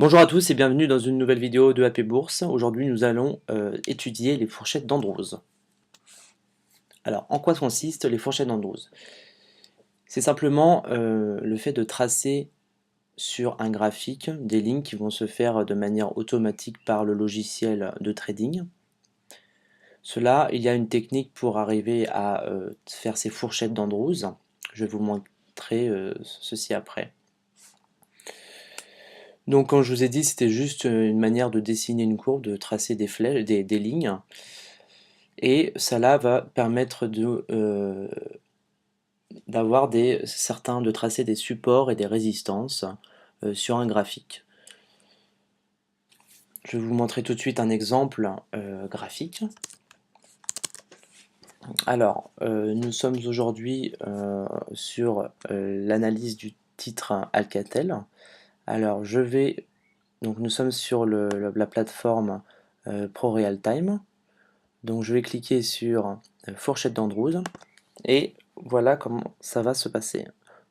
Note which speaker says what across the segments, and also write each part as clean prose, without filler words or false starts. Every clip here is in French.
Speaker 1: Bonjour à tous et bienvenue dans une nouvelle vidéo de AP Bourse. Aujourd'hui, nous allons étudier les fourchettes d'Andrews. Alors, en quoi consistent les fourchettes d'Andrews? C'est simplement le fait de tracer sur un graphique des lignes qui vont se faire de manière automatique par le logiciel de trading. Cela, il y a une technique pour arriver à faire ces fourchettes d'Andrews. Je vais vous montrer ceci après. Donc, comme je vous ai dit, c'était juste une manière de dessiner une courbe, de tracer des flèches, des lignes. Et cela va permettre d'avoir de tracer des supports et des résistances sur un graphique. Je vais vous montrer tout de suite un exemple graphique. Alors, nous sommes aujourd'hui sur l'analyse du titre Alcatel. Alors, donc nous sommes sur la plateforme ProRealTime. Donc, je vais cliquer sur fourchette d'Andrews et voilà comment ça va se passer.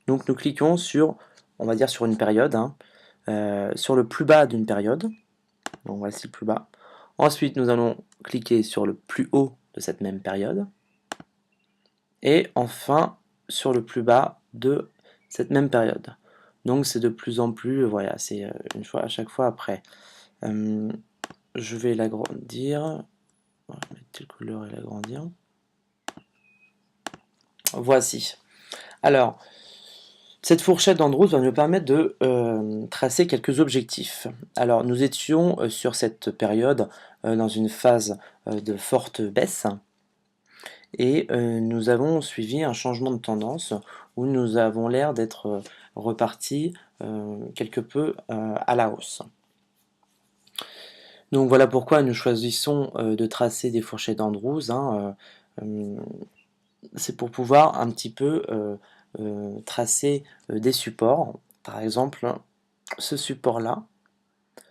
Speaker 1: Donc, nous cliquons sur, on va dire sur une période, sur le plus bas d'une période. Donc, voici le plus bas. Ensuite, nous allons cliquer sur le plus haut de cette même période. Et enfin, sur le plus bas de cette même période. Donc, c'est de plus en plus, voilà, c'est une fois à chaque fois après. Je vais l'agrandir. Voilà, mettre telle couleur et l'agrandir. Voici. Alors, cette fourchette d'Andrews va nous permettre de tracer quelques objectifs. Alors, nous étions sur cette période dans une phase de forte baisse et nous avons suivi un changement de tendance où nous avons l'air d'être repartis quelque peu à la hausse. Donc voilà pourquoi nous choisissons de tracer des fourchettes d'Andrews. C'est pour pouvoir un petit peu tracer des supports. Par exemple, ce support-là.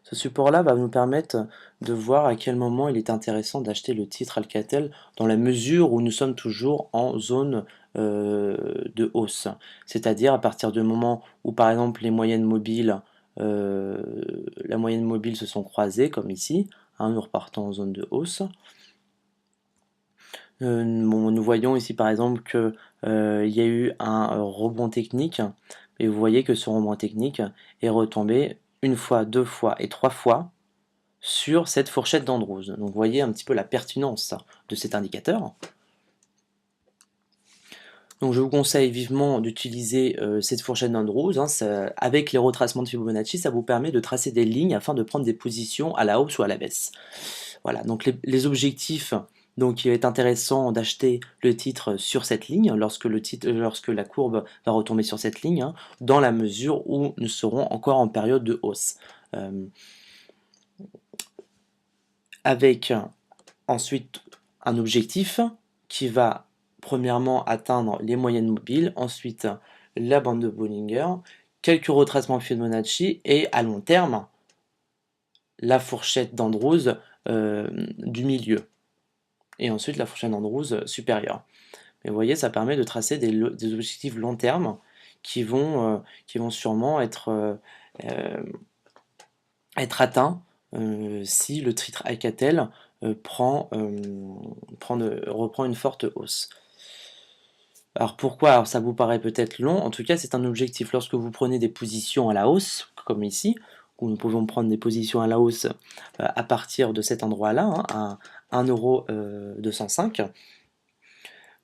Speaker 1: Ce support-là va nous permettre de voir à quel moment il est intéressant d'acheter le titre Alcatel dans la mesure où nous sommes toujours en zone de hausse. C'est-à-dire à partir du moment où par exemple les moyennes mobiles, la moyenne mobile se sont croisées comme ici, nous repartons en zone de hausse. Nous voyons ici par exemple que il y a eu un rebond technique et vous voyez que ce rebond technique est retombé une fois, deux fois et trois fois sur cette fourchette d'Andrews. Donc vous voyez un petit peu la pertinence de cet indicateur. Donc je vous conseille vivement d'utiliser cette fourchette d'Andrews. Avec les retracements de Fibonacci, ça vous permet de tracer des lignes afin de prendre des positions à la hausse ou à la baisse. Voilà, donc les objectifs, donc il est intéressant d'acheter le titre sur cette ligne lorsque la courbe va retomber sur cette ligne, dans la mesure où nous serons encore en période de hausse. Avec ensuite un objectif qui va premièrement atteindre les moyennes mobiles, ensuite la bande de Bollinger, quelques retracements Fibonacci et à long terme la fourchette d'Andrews du milieu et ensuite la fourchette d'Andrews supérieure. Mais vous voyez, ça permet de tracer des objectifs long terme qui vont sûrement être atteints si le titre Alcatel reprend une forte hausse. Alors pourquoi? Alors ça vous paraît peut-être long, en tout cas c'est un objectif. Lorsque vous prenez des positions à la hausse, comme ici, où nous pouvons prendre des positions à la hausse à partir de cet endroit-là, à 1,205 €,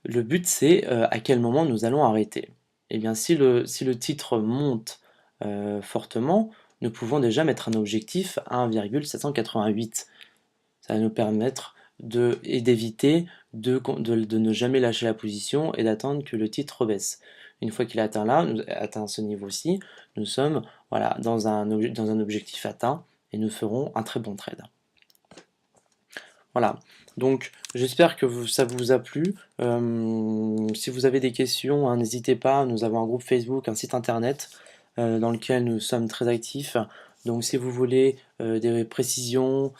Speaker 1: le but c'est à quel moment nous allons arrêter. Et bien si le titre monte fortement, nous pouvons déjà mettre un objectif à 1,788. Ça va nous permettre d'éviter de ne jamais lâcher la position et d'attendre que le titre rebaisse. Une fois qu'il a atteint ce niveau-ci, nous sommes voilà, dans un objectif atteint et nous ferons un très bon trade. Voilà, donc j'espère que ça vous a plu. Si vous avez des questions, n'hésitez pas, nous avons un groupe Facebook, un site internet dans lequel nous sommes très actifs. Donc si vous voulez des précisions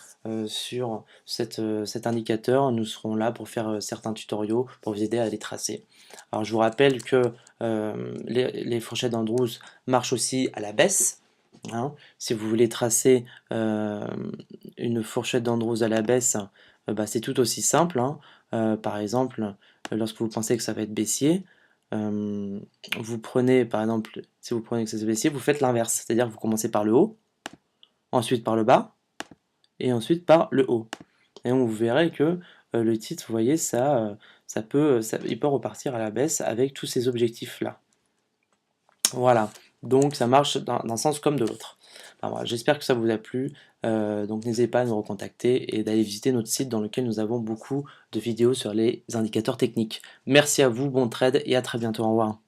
Speaker 1: sur cet indicateur, nous serons là pour faire certains tutoriaux pour vous aider à les tracer. Alors je vous rappelle que les fourchettes d'Andrews marchent aussi à la baisse. hein. Si vous voulez tracer une fourchette d'Andrews à la baisse, bah, c'est tout aussi simple, hein. Par exemple, lorsque vous pensez que ça va être baissier, vous prenez par exemple, si vous prenez que c'est baissier, vous faites l'inverse, c'est-à-dire que vous commencez par le haut, ensuite par le bas, et ensuite par le haut. Et donc vous verrez que le titre, vous voyez, il peut repartir à la baisse avec tous ces objectifs-là. Voilà, donc ça marche d'un sens comme de l'autre. Enfin, voilà, j'espère que ça vous a plu, donc n'hésitez pas à nous recontacter et d'aller visiter notre site dans lequel nous avons beaucoup de vidéos sur les indicateurs techniques. Merci à vous, bon trade et à très bientôt, au revoir.